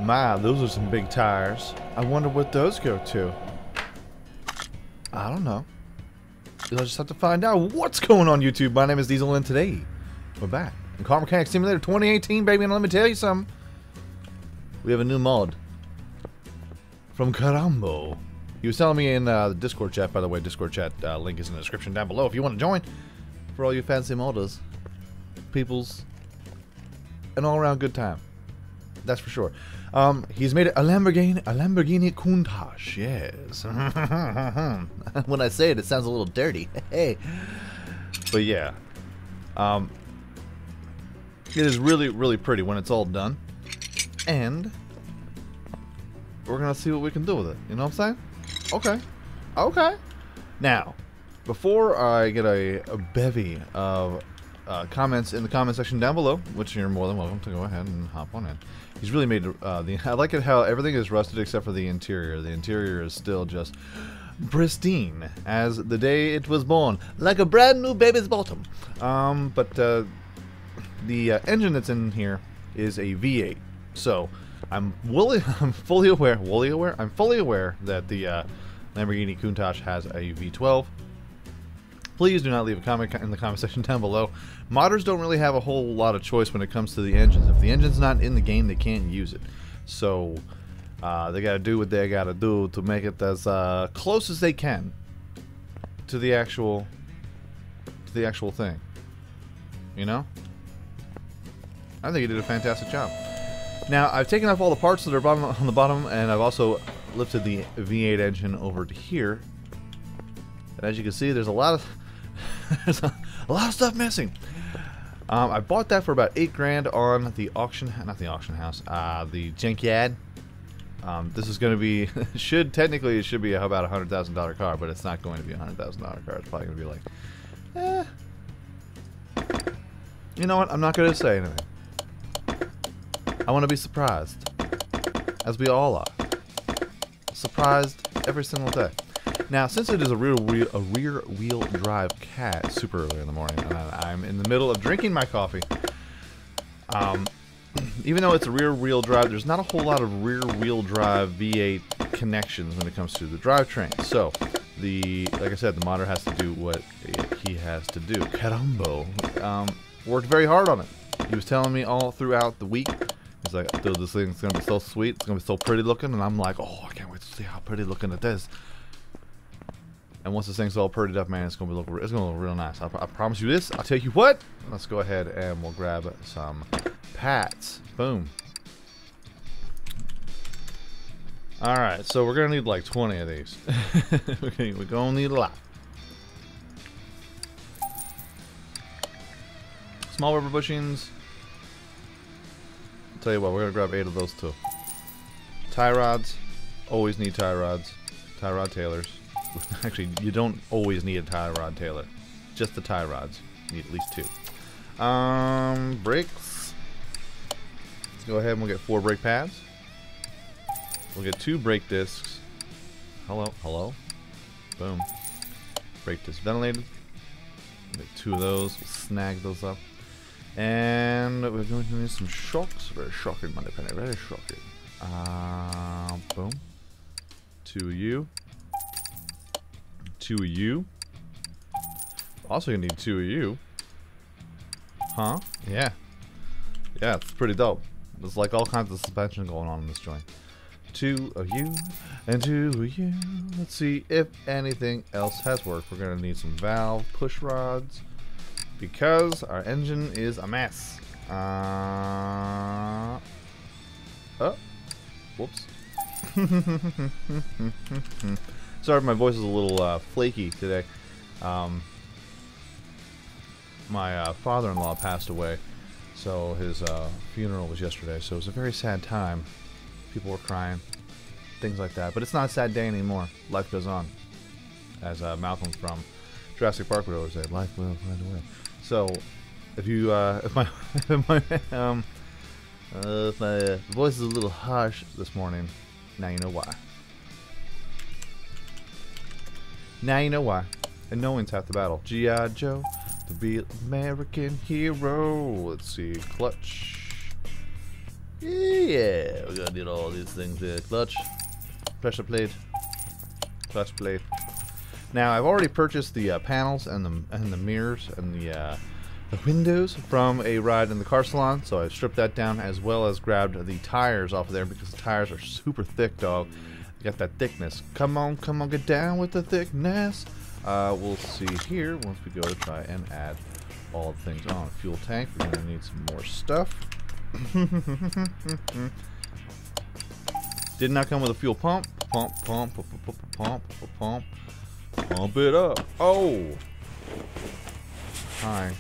My, those are some big tires. I wonder what those go to. I don't know. You'll just have to find out. What's going on, YouTube? My name is Diesel, and today we're back in Car Mechanic Simulator 2018, baby. And let me tell you something. We have a new mod from Carambo. He was telling me in the Discord chat, by the way. Discord chat link is in the description down below if you want to join. For all you fancy modders, peoples, an all-around good time. That's for sure. He's made a Lamborghini Countach. Yes. When I say it, it sounds a little dirty. Hey. But yeah, it is really, really pretty when it's all done, and we're gonna see what we can do with it. You know what I'm saying? Okay. Okay. Now, before I get a bevy of comments in the comment section down below, which you're more than welcome to go ahead and hop on in. He's really made I like it how everything is rusted except for the interior. The interior is still just pristine as the day it was born, like a brand new baby's bottom. But the engine that's in here is a V8. So I'm fully aware that the Lamborghini Countach has a V12. Please do not leave a comment in the comment section down below. Modders don't really have a whole lot of choice when it comes to the engines. If the engine's not in the game, they can't use it. So they gotta do what they gotta do to make it as close as they can to the actual thing. You know? I think he did a fantastic job. Now I've taken off all the parts that are on the bottom, and I've also lifted the V8 engine over to here. And as you can see, there's a lot of stuff missing. I bought that for about $8 grand on the auction, not the auction house, the junkyard. This is going to be technically it should be about $100,000 car, but it's not going to be a $100,000 car. It's probably going to be like, you know what? I'm not going to say anything. I want to be surprised, as we all are. Surprised every single day. Now, since it is a rear wheel drive cat, super early in the morning, and I'm in the middle of drinking my coffee. Even though it's a rear wheel drive, there's not a whole lot of rear wheel drive V8 connections when it comes to the drivetrain. So, like I said, the modder has to do what he has to do. Carambo worked very hard on it. He was telling me all throughout the week. He's like, dude, this thing's gonna be so sweet. It's gonna be so pretty looking, and I'm like, oh, I can't wait to see how pretty looking it is. And once this thing's all prettied up, man, it's gonna look real nice. I promise you this. I'll tell you what. Let's go ahead and we'll grab some pats. Boom. All right, so we're gonna need like 20 of these. We're gonna need a lot. Small rubber bushings. I'll tell you what, we're gonna grab 8 of those too. Tie rods. Always need tie rods. Tie rod tailors. Actually, you don't always need a tie rod tailor. Just the tie rods. You need at least 2. Brakes. Let's go ahead and we'll get 4 brake pads. We'll get 2 brake discs. Hello. Boom. Brake disc ventilated. We'll get 2 of those. We'll snag those up. And we're going to need some shocks. Very shocking, Monday Penny. Very shocking. Boom. 2 of you. 2 of you. Also gonna need 2 of you. Huh? Yeah. Yeah, it's pretty dope. There's like all kinds of suspension going on in this joint. 2 of you and 2 of you. Let's see if anything else has worked. We're gonna need some valve push rods because our engine is a mess. Oh, whoops. Sorry if my voice is a little flaky today. My father-in-law passed away, so his funeral was yesterday, so it was a very sad time. People were crying, things like that. But it's not a sad day anymore. Life goes on. As Malcolm from Jurassic Park would always say, life will find a way. So, if my voice is a little harsh this morning, now you know why. Now you know why. And knowing's half the battle. G.I. Joe, the real American hero. Let's see. Clutch. Yeah, we're gonna need all these things here. Clutch, pressure plate, clutch plate. Now I've already purchased the panels and the mirrors and the windows from a ride in the car salon, so I stripped that down as well as grabbed the tires off of there because the tires are super thick, dog. They got that thickness. Come on, get down with the thickness. We'll see here once we go to try and add all the things on. Fuel tank, we're gonna need some more stuff. Did not come with a fuel pump. Pump it up. Oh! Hi.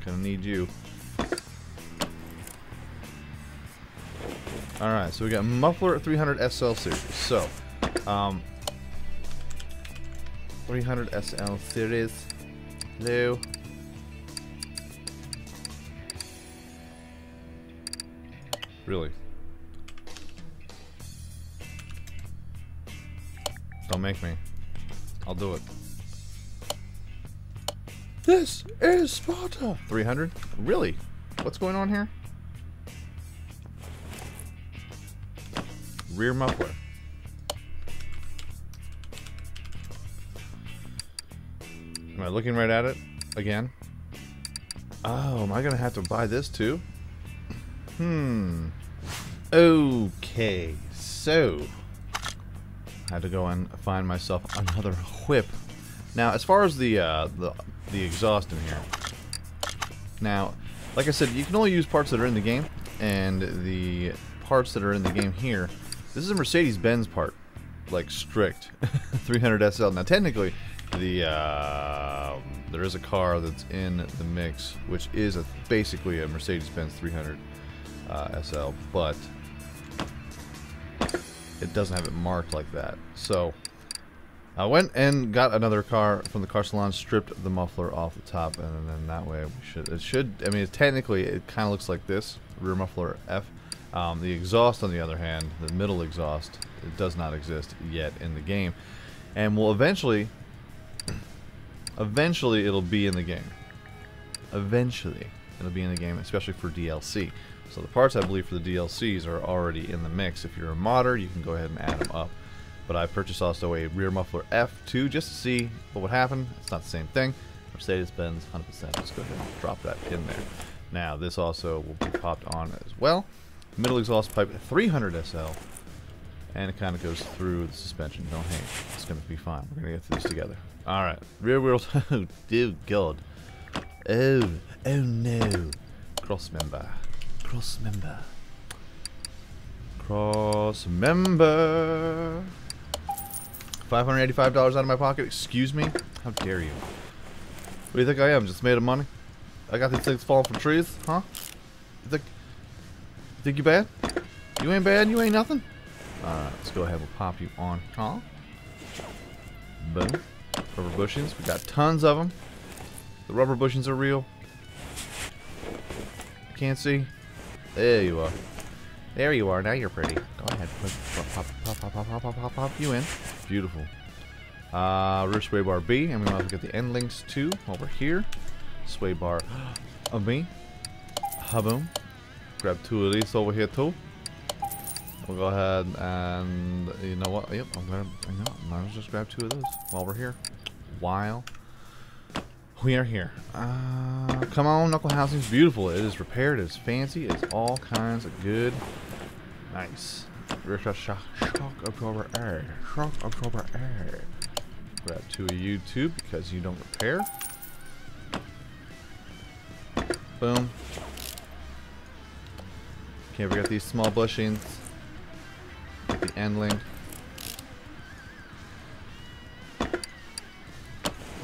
Gonna need you. Alright, so we got muffler 300 SL series. So, 300 SL series. Hello. Really? Don't make me. I'll do it. This is Sparta! 300? Really? What's going on here? Rear muffler. Am I looking right at it? Again? Oh, am I gonna have to buy this too? Okay, so I had to go and find myself another whip. Now, as far as the exhaust in here, now, like I said, you can only use parts that are in the game, and the parts that are in the game here, this is a Mercedes-Benz part, like strict 300 SL. Now, technically, there is a car that's in the mix, which is basically a Mercedes-Benz 300 SL, but it doesn't have it marked like that. So I went and got another car from the car salon, stripped the muffler off the top, and then that way it should. I mean, technically, it kind of looks like this rear muffler F. The exhaust, on the other hand, the middle exhaust, it does not exist yet in the game, and will eventually it'll be in the game. Eventually, it'll be in the game, especially for DLC. So the parts, I believe, for the DLCs are already in the mix. If you're a modder, you can go ahead and add them up. But I purchased also a rear muffler F2 just to see what would happen. It's not the same thing. Mercedes-Benz, 100%. Just go ahead and drop that in there. Now, this also will be popped on as well. Middle exhaust pipe 300 SL. And it kind of goes through the suspension. Don't hang. It's going to be fine. We're going to get through this together. Alright. Rear wheels. Oh, dear God. Oh no. Cross member. Cross member. Cross member. $585 out of my pocket. Excuse me? How dare you? What do you think I am? Just made of money? I got these things falling from trees? Huh? You think you bad? You ain't bad? You ain't nothing? Alright, let's go ahead. We'll pop you on. Huh? Boom. Rubber bushings. We got tons of them. The rubber bushings are real. Can't see? There you are. There you are. Now you're pretty. Go ahead. Pop you in. Beautiful. Rear sway bar B, and we might as well get the end links too over here. Sway bar of me. Boom. Grab two of these over here too. We'll go ahead and you know what? Yep, I'm gonna just grab two of those while we're here. While we are here. Come on, knuckle housing's beautiful. It is repaired, it's fancy, it's all kinds of good. Nice. Rear shock absorber air. Shock absorber air. Grab two of you too because you don't repair. Boom. Can't forget these small bushings. Get the end link.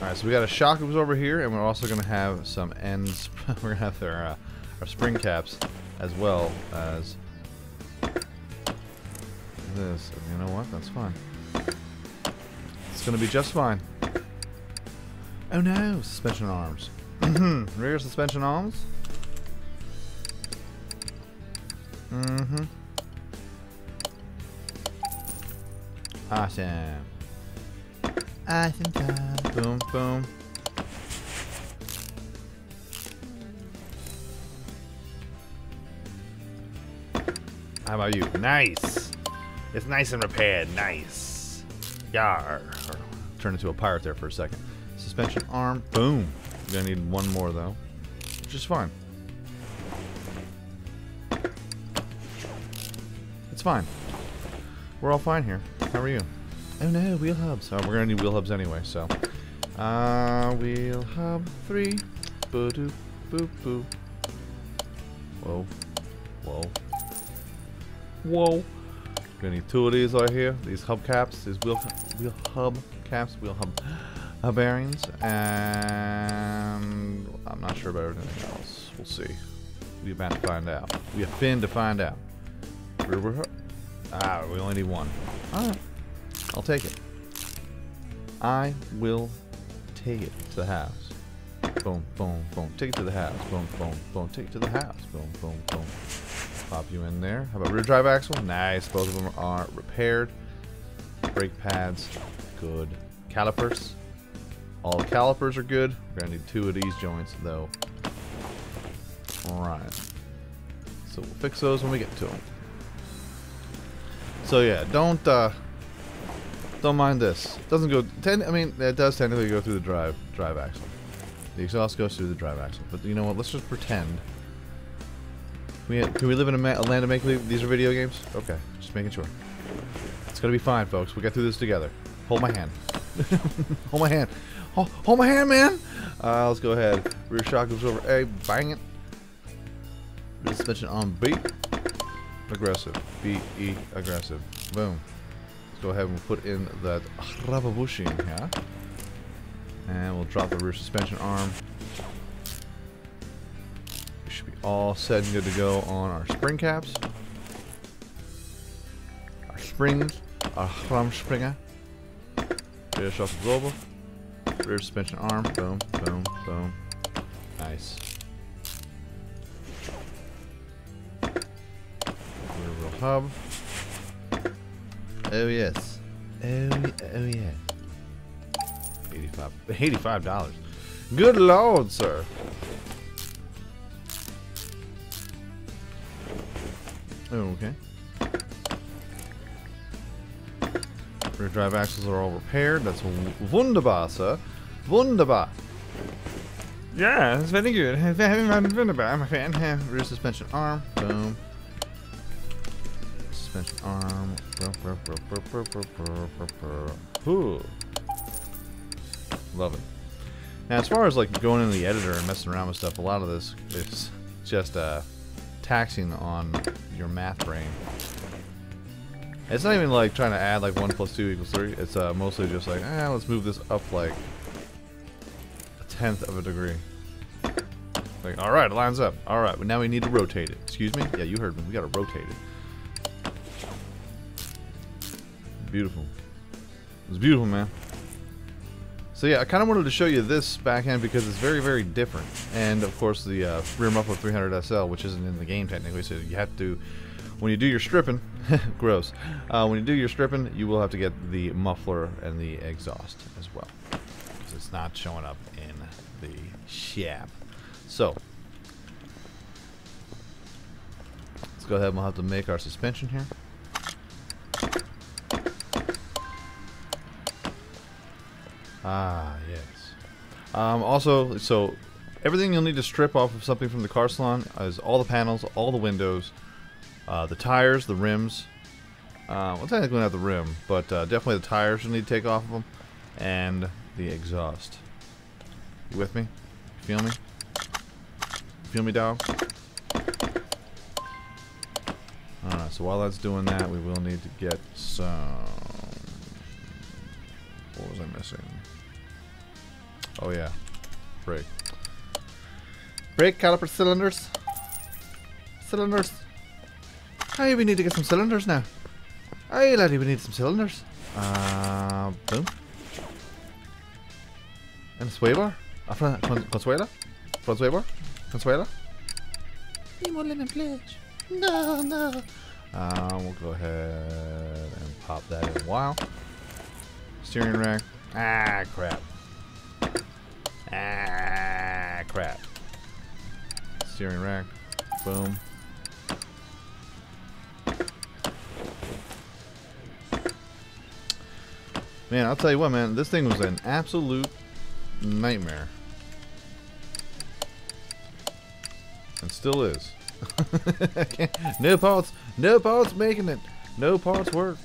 Alright, so we got a shock absorber here, and we're also going to have some ends. We're going to have our spring caps as well as this. And you know what? That's fine. It's going to be just fine. Oh no! Suspension arms. Rear suspension arms. Awesome. Awesome time. Boom, boom. How about you? Nice. It's nice and repaired. Nice. Yar. Turned into a pirate there for a second. Suspension arm. Boom. We're gonna need one more though, which is fine. It's fine. We're all fine here. How are you? Oh no, wheel hubs. Oh, we're gonna need wheel hubs anyway, so. Wheel hub 3. Boo doo boo boo. Whoa. Whoa. Whoa. Gonna need 2 of these right here. These hub caps. These wheel hub caps. Wheel hub bearings. And I'm not sure about everything else. We'll see. We're about to find out. We have been to find out. We only need 1. Alright. I'll take it. I will take it to the house. Boom, boom, boom. Take it to the house. Boom, boom, boom. Take it to the house. Boom, boom, boom. Pop you in there. How about rear drive axle? Nice. Both of them are repaired. Brake pads. Good. Calipers. All the calipers are good. We're going to need 2 of these joints, though. Alright. So we'll fix those when we get to them. So yeah, don't mind this. It doesn't go. I mean, it does technically go through the drive axle. The exhaust goes through the drive axle. But you know what? Let's just pretend. Can we live in a land of make-believe? These are video games. Okay, just making sure. It's gonna be fine, folks. We got through this together. Hold my hand. Hold my hand. Hold my hand, man. Let's go ahead. Rear shock goes over A. Bang it. Rear suspension on B. Aggressive. B-E, aggressive. Boom. Let's go ahead and we'll put in that Rababushi in here. And we'll drop the rear suspension arm. We should be all set and good to go on our spring caps. Our springs. Our Ramspringer. Rear shock absorber. Rear suspension arm. Boom, boom, boom. Nice. Hub. Oh yes. Oh yeah. $85. Good lord, sir. Okay. Rear drive axles are all repaired. That's wunderbar, sir. Wunderbar. Yeah, it's very good. Wunderbar, I'm a fan. Rear suspension arm. Boom. Suspension arm. Ooh. Love it. Now, as far as like going into the editor and messing around with stuff, a lot of this is just taxing on your math brain. It's not even like trying to add like 1 + 2 = 3. It's mostly just like, let's move this up like 1/10 of a degree. Like, all right, it lines up. All right, but now we need to rotate it. Excuse me? Yeah, you heard me. We got to rotate it. Beautiful. It was beautiful, man. So yeah, I kind of wanted to show you this back end because it's very, very different. And of course the rear muffler 300 SL, which isn't in the game technically, so you have to, when you do your stripping, gross. When you do your stripping, you will have to get the muffler and the exhaust as well, because it's not showing up in the shop. So let's go ahead and we'll have to make our suspension here. Ah, yes. Also, so everything you'll need to strip off of something from the car salon is all the panels, all the windows, the tires, the rims. Well, technically not the rim, but definitely the tires you'll need to take off of them, and the exhaust. You with me? Feel me? Feel me, dog? Alright, so while that's doing that, we will need to get some... What was I missing? Oh yeah, brake. Brake caliper cylinders. Cylinders. Hey, we need to get some cylinders now. Hey laddie, we need some cylinders. Boom. And sway bar. Consuela? Front sway bar? Consuela? No, no. We'll go ahead and pop that in a while. Steering rack. Ah, crap. Ah, crap. Steering rack. Boom. Man, I'll tell you what, man. This thing was an absolute nightmare. And still is. No parts making it. No parts work.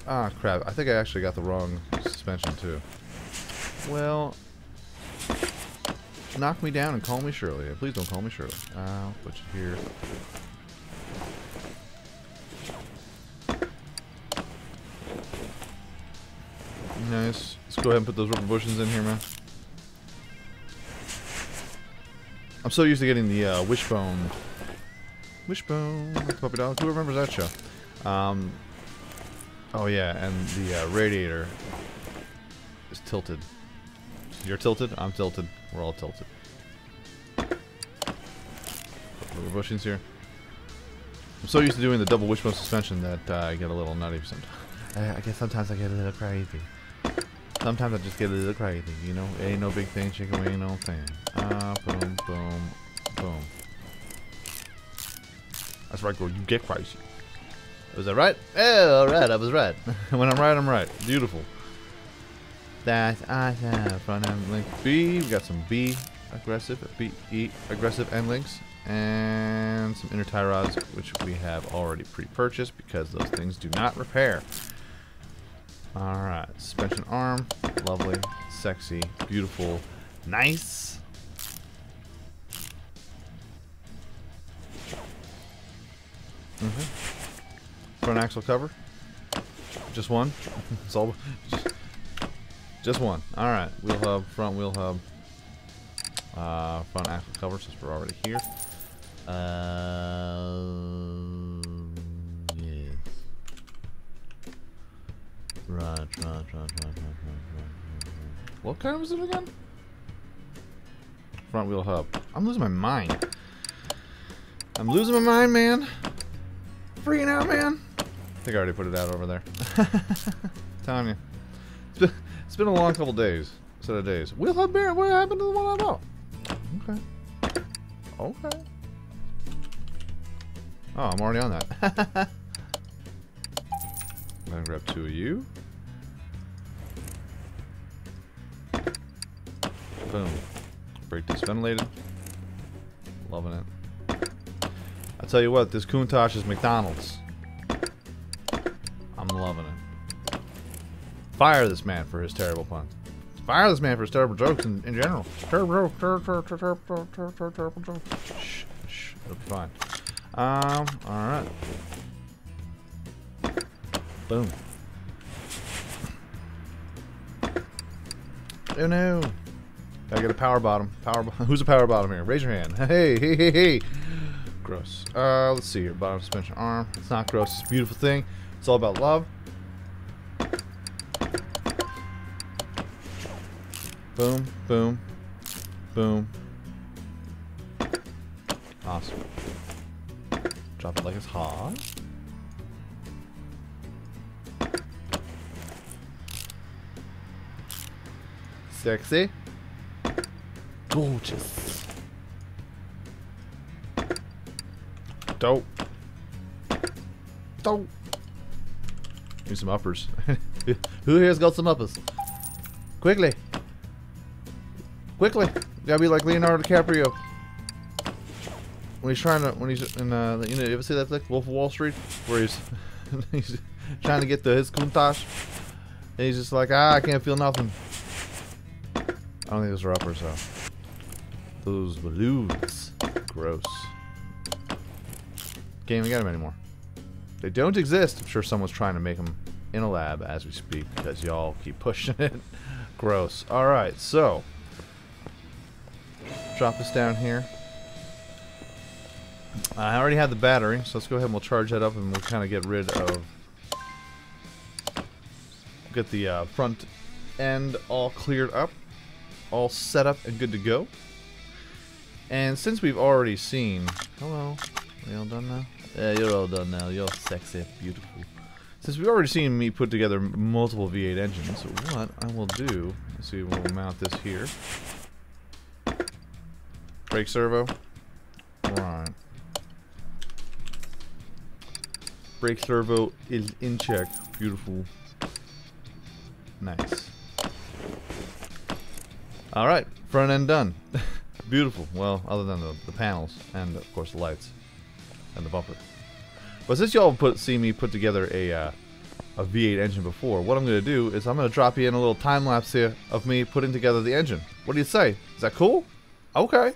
Ah, crap. I think I actually got the wrong suspension, too. Well, knock me down and call me Shirley. Please don't call me Shirley. I'll put you here. Nice. Let's go ahead and put those rubber bushings in here, man. I'm so used to getting the wishbone. Wishbone. Puppy dog. Who remembers that show? Oh yeah, and the radiator is tilted. You're tilted? I'm tilted. We're all tilted. Rubber bushings here. I'm so used to doing the double wishbone suspension that I get a little nutty sometimes. I guess sometimes I get a little crazy. Sometimes I just get a little crazy, you know? Ain't no big thing, chicken wing, no thing. Boom, boom, boom. That's right, girl, you get crazy. Was that right? Oh, alright, I was right. When I'm right, I'm right. Beautiful. That's awesome. Front end link B. We got some B aggressive, B, E aggressive end links. And some inner tie rods, which we have already pre-purchased because those things do not repair. Alright, suspension arm, lovely, sexy, beautiful, nice. Front axle cover, just one. It's all, just one. Alright, wheel hub, front wheel hub, front axle cover since we're already here. Yes. Right. What kind was it again? Front wheel hub. I'm losing my mind. I'm losing my mind, man. Freaking out, man. I think I already put it out over there. Telling you. It's been a long couple days. Set of days. Wheel hub bearing. What happened to the one I bought? Okay. Okay. Oh, I'm already on that. I'm gonna grab two of you. Boom. Brake disc ventilated. Loving it. I tell you what, this Countach is McDonald's. I'm loving it. Fire this man for his terrible puns. Fire this man for his terrible jokes in general. Terrible jokes. Shh, shh. It'll be fine. Alright. Boom. Oh no. Gotta get a power bottom. Who's a power bottom here? Raise your hand. Hey. Gross. Let's see here. Bottom suspension arm. It's not gross. It's a beautiful thing. It's all about love. Boom. Boom. Boom. Awesome. Drop it like it's hot. Sexy. Gorgeous. Dope. Dope. Need some uppers. Who here's got some uppers? Quickly. Quickly. You gotta be like Leonardo DiCaprio. When he's trying to, when he's in, you know, you ever see that flick, Wolf of Wall Street? Where he's trying to get his Countach. And he's just like, I can't feel nothing. I don't think those are uppers, though. Those balloons. Gross. Can't even get them anymore. They don't exist. I'm sure someone's trying to make them in a lab as we speak because y'all keep pushing it. Gross. Alright, so. Drop this down here. I already have the battery, so let's go ahead and we'll charge that up and we'll kind of get rid of... Get the front end all cleared up. All set up and good to go. And since we've already seen... Hello. Are you all done now? Yeah, you're all done now. You're sexy, beautiful. Since we've already seen me put together multiple V8 engines, so what I will do... Let's see, we'll mount this here. Brake servo. Right. Brake servo is in check. Beautiful. Nice. Alright, front end done. Beautiful. Well, other than the panels and, of course, the lights and the bumper. But since y'all see me put together a V8 engine before, what I'm going to do is I'm going to drop you in a little time lapse here of me putting together the engine. What do you say? Is that cool? Okay.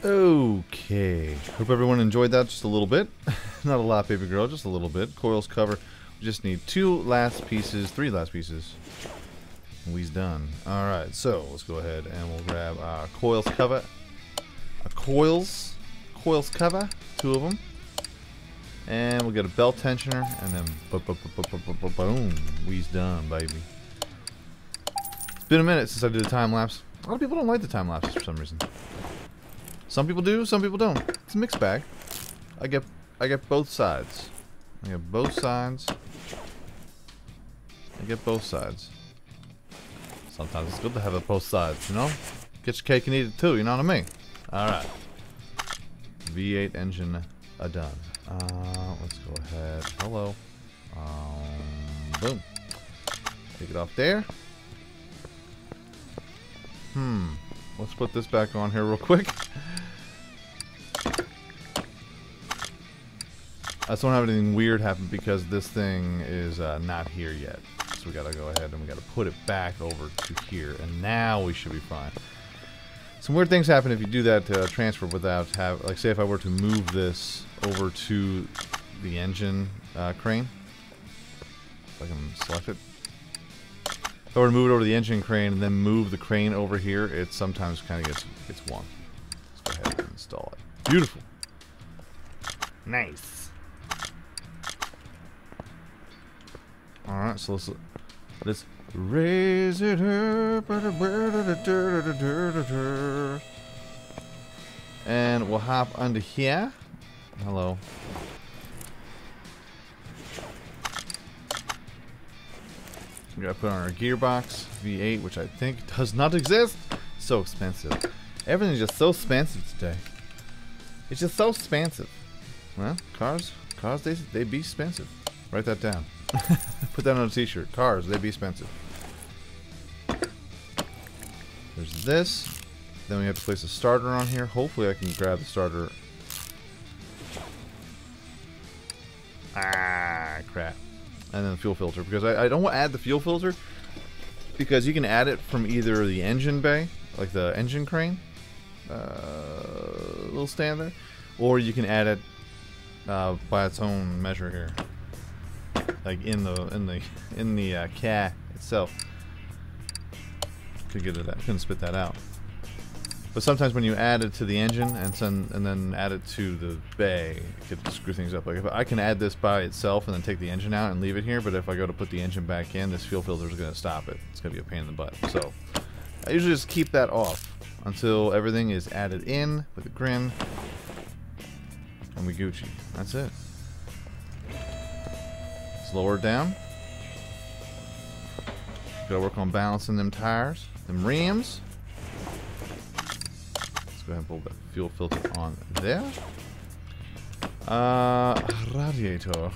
Okay, hope everyone enjoyed that just a little bit. Not a lot, baby girl, just a little bit. Coils cover. We just need three last pieces. And we's done. Alright, so let's go ahead and we'll grab our coils cover. Coils cover, 2 of them. And we'll get a belt tensioner, and then boom, we's done, baby. It's been a minute since I did a time lapse. A lot of people don't like the time lapses for some reason. Some people do, some people don't. It's a mixed bag. I get both sides. I get both sides. Sometimes it's good to have both sides, you know? Get your cake and eat it too, you know what I mean? Alright. V8 engine done. Let's go ahead. Hello. Boom. Take it off there. Let's put this back on here real quick. I just don't have anything weird happen because this thing is not here yet. So we gotta go ahead and we gotta put it back over to here, and now we should be fine. Some weird things happen if you do that transfer without like say if I were to move this over to the engine crane. If I can select it. If I were to move it over to the engine crane and then move the crane over here, it sometimes kind of gets wonky. Let's go ahead and install it. Beautiful. Nice. Alright, so let's raise it up. And we'll hop under here. Hello. We gotta put on our gearbox V8, which I think does not exist. So expensive. Everything's just so expensive today. It's just so expensive. Well, cars, they be expensive. Write that down. Put that on a t-shirt. Cars, they be expensive. There's this. Then we have to place a starter on here. Hopefully I can grab the starter. Ah, crap. And then the fuel filter. Because I don't want to add the fuel filter. Because you can add it from either the engine bay, like the engine crane. Little stand there. Or you can add it by its own measure here. Like in the cat itself. Could get it. Couldn't spit that out. But sometimes when you add it to the engine and then add it to the bay, it could screw things up. Like if I can add this by itself and then take the engine out and leave it here, but if I go to put the engine back in, this fuel filter is going to stop it. It's going to be a pain in the butt. So I usually just keep that off until everything is added in with a grin, and we Gucci. That's it. Let's lower it down. Gotta work on balancing them tires, them rims. Go ahead and pull that fuel filter on there. Radiator.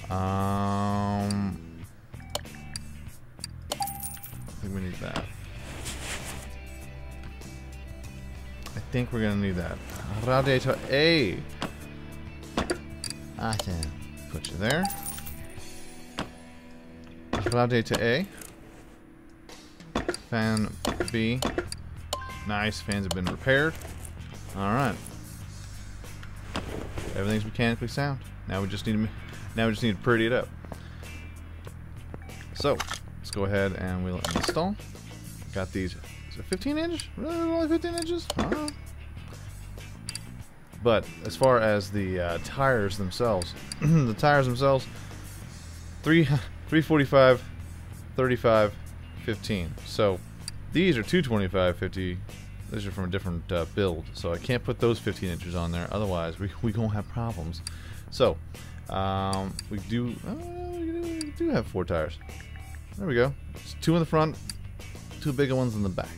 I think we need that. I think we're gonna need that. Radiator A. I can put you there. Radiator A. Fan B. Nice, fans have been repaired. Alright. Everything's mechanically sound. Now we just need to pretty it up. So, let's go ahead and we'll install. Got these. Is it 15 inch? Really only 15 inches? I don't know. But as far as the tires themselves, the tires themselves, 345, 35, 15. So these are 225, 50. These are from a different build, so I can't put those 15 inches on there. Otherwise, we gonna have problems. So we do have 4 tires. There we go. It's 2 in the front, 2 bigger ones in the back.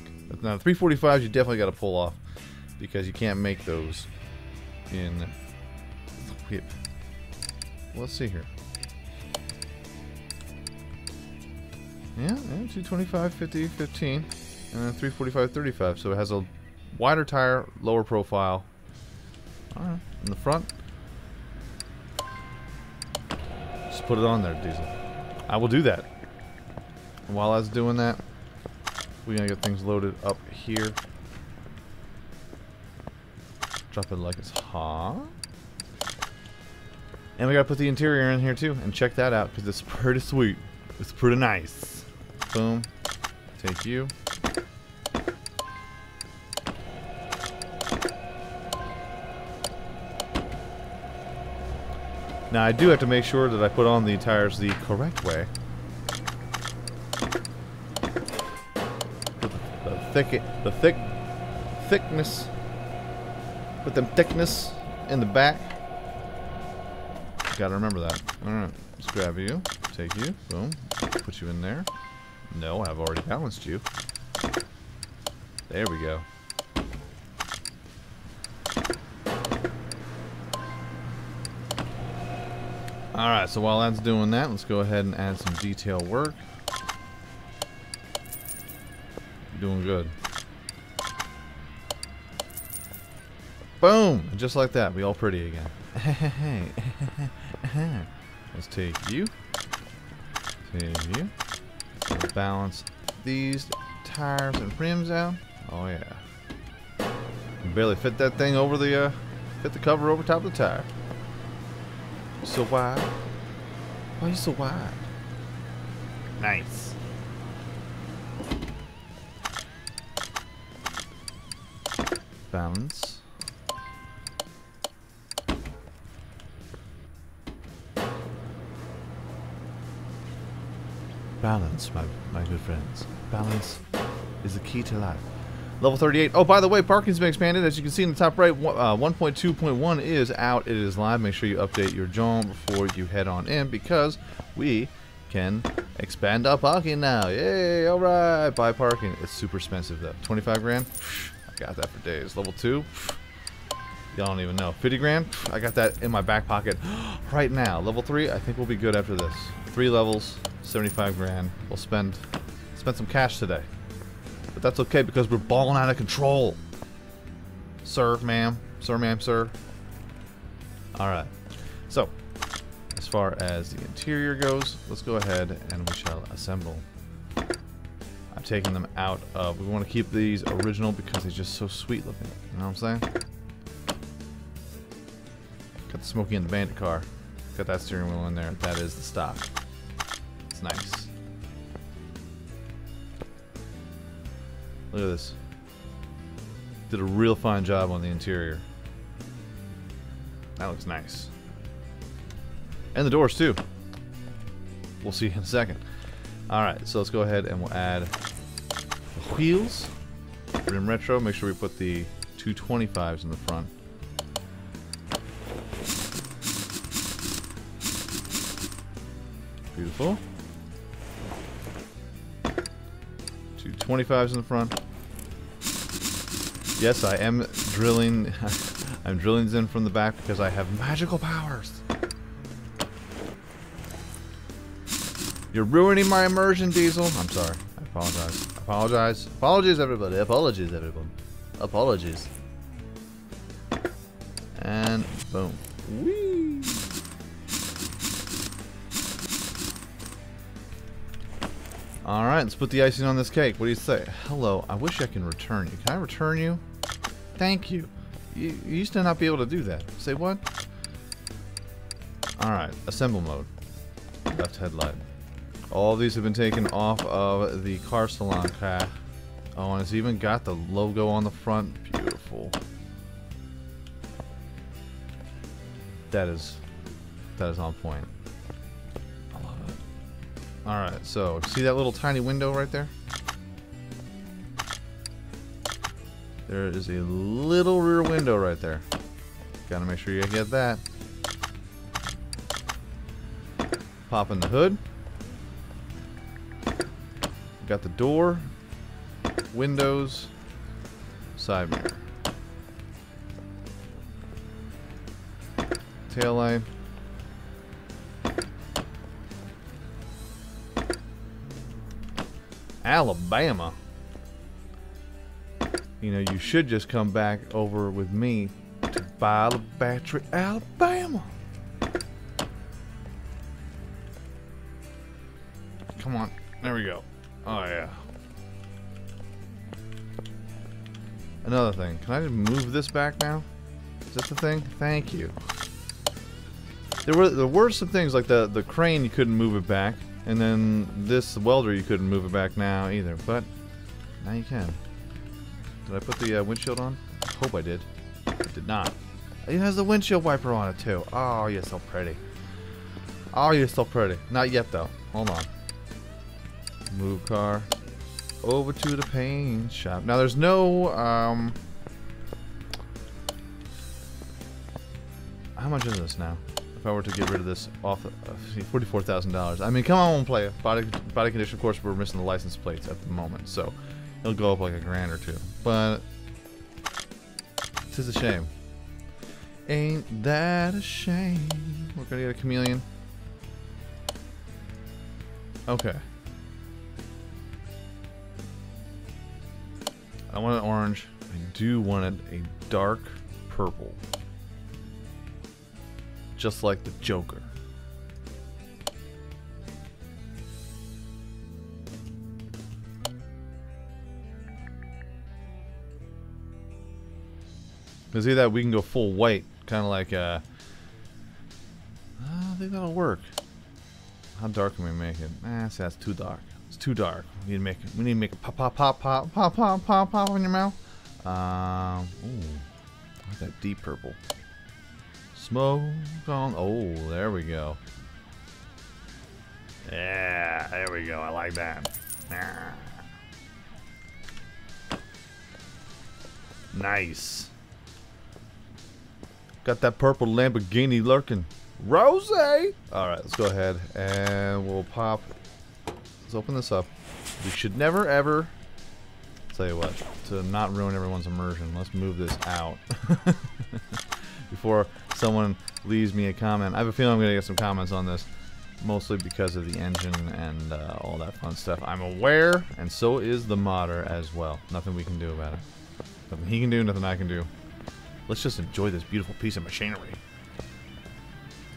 Now 345s you definitely got to pull off because you can't make those in. Let's see here. Yeah, 225, 50, 15, and then 345, 35. So it has a wider tire, lower profile. Alright, in the front. Just put it on there, Diesel. I will do that. And while I was doing that, we're going to get things loaded up here. Drop it like it's hot. And we got to put the interior in here too, and check that out, because it's pretty sweet. It's pretty nice. Boom. Take you. Now I do have to make sure that I put on the tires the correct way. Put the thickness. Put them thickness in the back. Gotta remember that. Alright, let's grab you. Take you. Boom. Put you in there. No, I've already balanced you. There we go. Alright, so while that's doing that, let's go ahead and add some detail work. Doing good. Boom! And just like that, we all pretty again. Let's take you. Take you. We'll balance these tires and rims out. Oh yeah. You can barely fit that thing over the fit the cover over top of the tire. So wide. Why are you so wide? Nice. Balance. Balance, my good friends. Balance is the key to life. Level 38. Oh, by the way, parking's been expanded. As you can see in the top right, 1.2.1 is out. It is live. Make sure you update your John before you head on in, because we can expand our parking now. Yay! All right, buy parking. It's super expensive though. 25 grand. I got that for days. Level 2. Y'all don't even know. 50 grand. I got that in my back pocket right now. Level 3. I think we'll be good after this. 3 levels, 75 grand. We'll spend some cash today. But that's okay because we're balling out of control. Sir, ma'am. Sir, ma'am, sir. Alright. So, as far as the interior goes, let's go ahead and we shall assemble. I'm taking them out of... We want to keep these original because they're just so sweet looking. You know what I'm saying? Got the Smokey and the Bandit car. Got that steering wheel in there. That is the stock. It's nice. Look at this. Did a real fine job on the interior. That looks nice. And the doors too. We'll see in a second. Alright, so let's go ahead and we'll add the wheels. Rim retro. Make sure we put the 225s in the front. Beautiful. 225s in the front. Yes, I am drilling. I'm drilling these in from the back because I have magical powers. You're ruining my immersion, Diesel. I'm sorry. I apologize. Apologize. Apologies, everybody. Apologies, everyone. Apologies. And boom. Whee! Alright, let's put the icing on this cake. What do you say? Hello, I wish I can return you. Can I return you? Thank you. You used to not be able to do that. Say what? Alright, assemble mode. Left headlight. All these have been taken off of the car salon car. Oh, and it's even got the logo on the front. Beautiful. That is on point. Alright, so see that little tiny window right there? There is a little rear window right there. Gotta make sure you get that. Pop in the hood. Got the door, windows, side mirror. Tail light. Alabama. You know, you should just come back over with me to buy the battery, Alabama. Come on. There we go. Oh, yeah. Another thing. Can I just move this back now? Is that the thing? Thank you. There were some things like the crane, you couldn't move it back. And then this welder, you couldn't move it back now either, but now you can. Did I put the windshield on? I hope I did. I did not. It has the windshield wiper on it too. Oh, you're so pretty. Oh, you're so pretty. Not yet though. Hold on. Move car over to the paint shop. Now there's no how much is this now? If I were to get rid of this off, $44,000. I mean, come on, player. Body condition, of course, we're missing the license plates at the moment, so it'll go up like a grand or two. But it's a shame. Ain't that a shame? We're gonna get a chameleon. Okay. I want an orange. I do want it a dark purple. Just like the Joker. Cause see that we can go full white, kind of like I think that'll work. How dark can we make it? See, that's too dark. It's too dark. We need to make it pop pop pop pop pop pop pop pop in your mouth. Ooh, I like that deep purple. Smoke on. Oh, there we go. Yeah, there we go. I like that. Nice. Got that purple Lamborghini Lurkin. Rose! Alright, let's go ahead and we'll pop. Let's open this up. We should never ever. Tell you what, to not ruin everyone's immersion, let's move this out. Before someone leaves me a comment. I have a feeling I'm going to get some comments on this. Mostly because of the engine and all that fun stuff. I'm aware, and so is the modder as well. Nothing we can do about it. Nothing he can do, nothing I can do. Let's just enjoy this beautiful piece of machinery.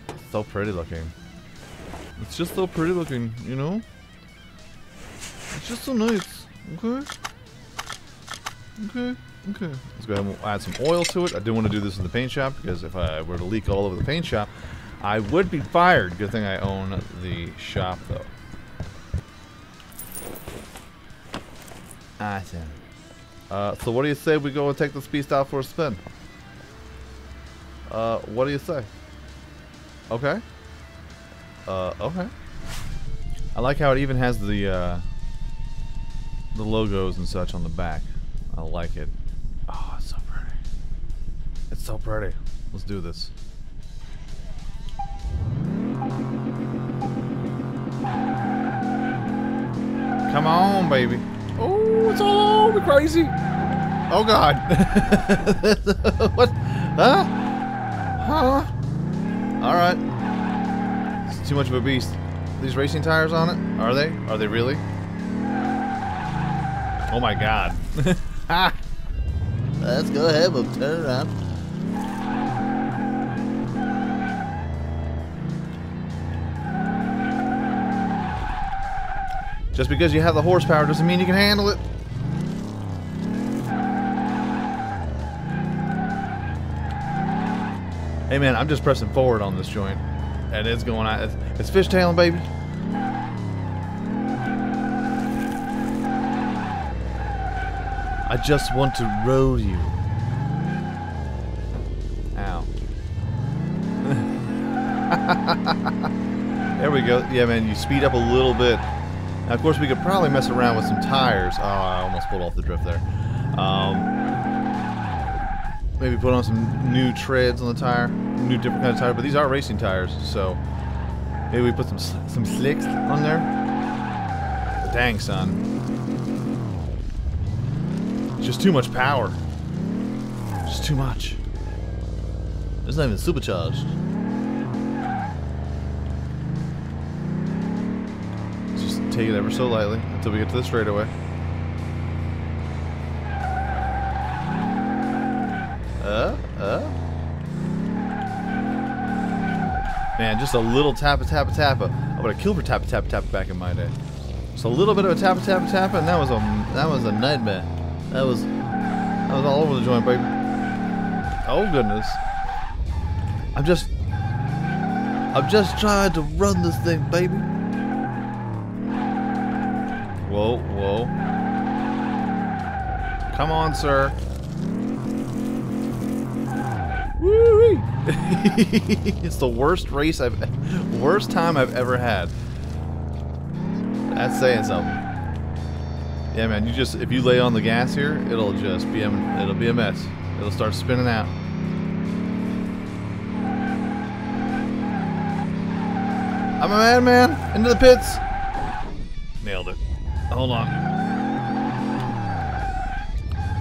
It's so pretty looking. It's just so pretty looking, you know? It's just so nice. Okay? Okay. Okay. Let's go ahead and we'll add some oil to it. I didn't want to do this in the paint shop because if I were to leak all over the paint shop, I would be fired. Good thing I own the shop, though. Awesome. So what do you say we go and take this beast out for a spin? What do you say? Okay. Okay. I like how it even has the logos and such on the back. I like it. Oh, it's so pretty. It's so pretty. Let's do this. Come on, baby. Oh, it's all over crazy. Oh, God. What? Huh? Huh? Alright. It's too much of a beast. These racing tires on it? Are they? Are they really? Oh, my God. Ha! Let's go ahead. We'll turn it around. Just because you have the horsepower doesn't mean you can handle it. Hey man, I'm just pressing forward on this joint, and it's going out. It's fishtailing, baby. I just want to roll you. Ow. There we go. Yeah, man, you speed up a little bit. Now, of course, we could probably mess around with some tires. Oh, I almost pulled off the drift there. Maybe put on some new treads on the tire, new different kind of tire. But these are racing tires, so maybe we put some slicks on there. Dang, son, just too much power. Just too much. It's not even supercharged. Take it ever so lightly until we get to the straightaway. Man, just a little tappa. I would have killed for tappa back in my day. Just a little bit of a tappa, and that was a nightmare. That was all over the joint, baby. Oh goodness. I'm just trying to run this thing, baby. Whoa, whoa. Come on, sir. Woo-wee. It's the worst time I've ever had. That's saying something. Yeah, man, if you lay on the gas here, it'll be a mess. It'll start spinning out. I'm a madman. Into the pits. Nailed it. Hold on.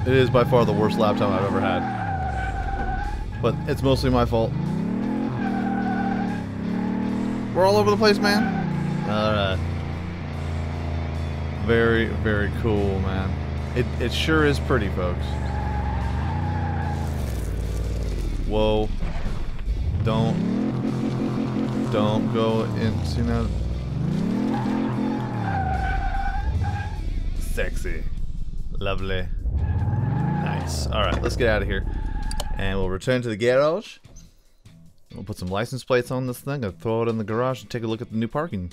It is by far the worst lap time I've ever had. But it's mostly my fault. We're all over the place, man. Alright. Very, very cool, man. It sure is pretty, folks. Whoa. Don't go into that. Sexy. Lovely. Nice. Alright, let's get out of here. And we'll return to the garage. We'll put some license plates on this thing and throw it in the garage and take a look at the new parking.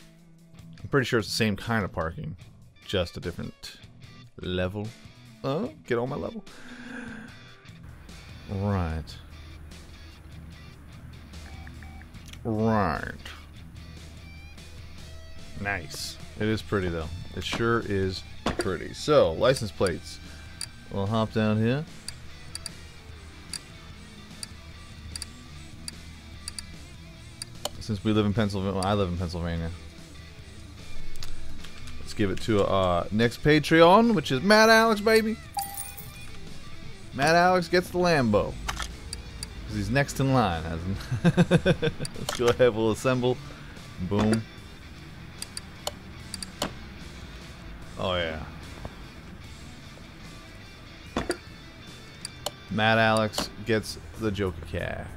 I'm pretty sure it's the same kind of parking. Just a different level. Oh, get on my level. Right. Right. Nice. It is pretty though. It sure is pretty. So, license plates. We'll hop down here. Since we live in Pennsylvania, well, I live in Pennsylvania. Let's give it to next Patreon, which is Matt Alex, baby. Matt Alex gets the Lambo. Because he's next in line. Let's go ahead, we'll assemble. Boom. Oh, yeah. Matt Alex gets the Joker car.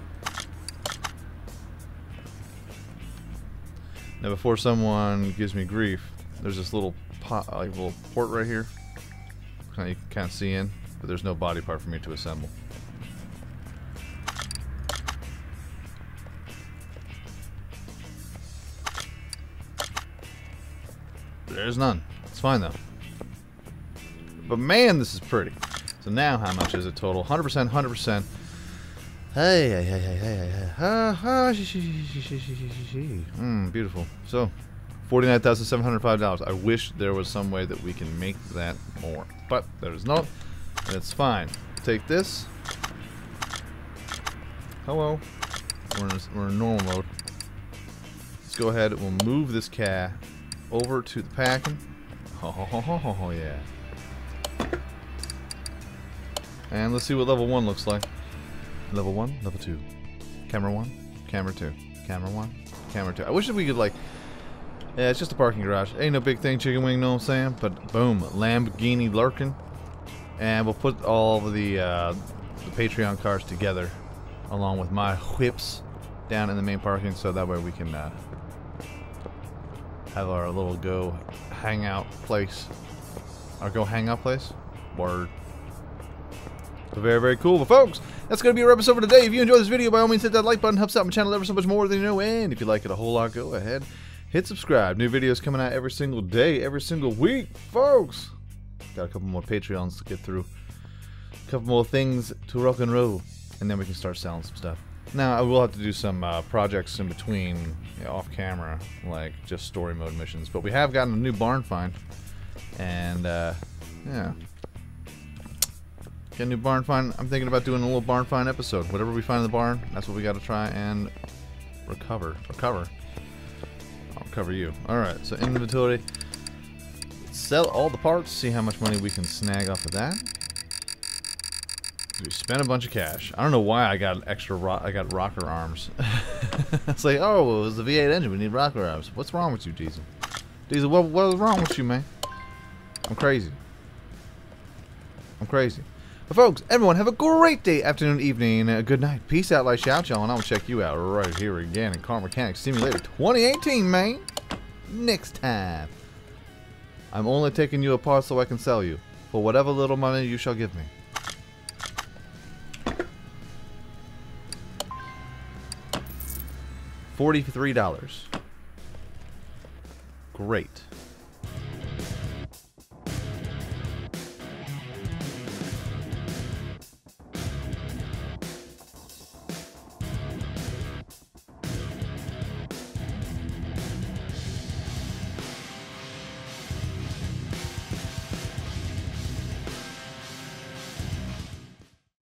Now, before someone gives me grief, there's this little pot, like little port right here. You can kind of see in, but there's no body part for me to assemble. There's none. It's fine though. But man, this is pretty. So now, how much is it total? 100%, 100%. Beautiful. So, $49,705. I wish there was some way that we can make that more, but there is not, and it's fine. Take this. Hello. We're in normal mode. Let's go ahead and we'll move this car over to the packing. Oh yeah. And let's see what level 1 looks like. Level 1, level 2. Camera 1, camera 2. Camera 1, camera 2. I wish that we could, like... Yeah, it's just a parking garage. Ain't no big thing, chicken wing, know what I'm saying? But, boom, Lamborghini Lurkin. And we'll put all of the Patreon cars together, along with my whips, down in the main parking, so that way we can have our little go hangout place. Our go hangout place? Word. Very, very cool. But folks, that's going to be our episode for today. If you enjoyed this video, by all means hit that like button. Helps out my channel ever so much more than you know. And if you like it a whole lot, go ahead, hit subscribe. New videos coming out every single day, every single week, folks. Got a couple more Patreons to get through. A couple more things to rock and roll. And then we can start selling some stuff. Now, I will have to do some projects in between, you know, off camera, like just story mode missions. But we have gotten a new barn find. And, yeah. Get a new barn find. I'm thinking about doing a little barn find episode. Whatever we find in the barn, that's what we got to try and recover. I'll recover you. Alright, so inventory. Sell all the parts, see how much money we can snag off of that. We spent a bunch of cash. I don't know why I got extra I got rocker arms. It's like, oh, it was the V8 engine, we need rocker arms. What's wrong with you, Diesel? Diesel, what is wrong with you, man? I'm crazy. I'm crazy. But folks, everyone have a great day, afternoon, evening, good night. Peace out, like shout, y'all, and I will check you out right here again in Car Mechanics Simulator 2018, man. Next time. I'm only taking you apart so I can sell you for whatever little money you shall give me. $43. Great.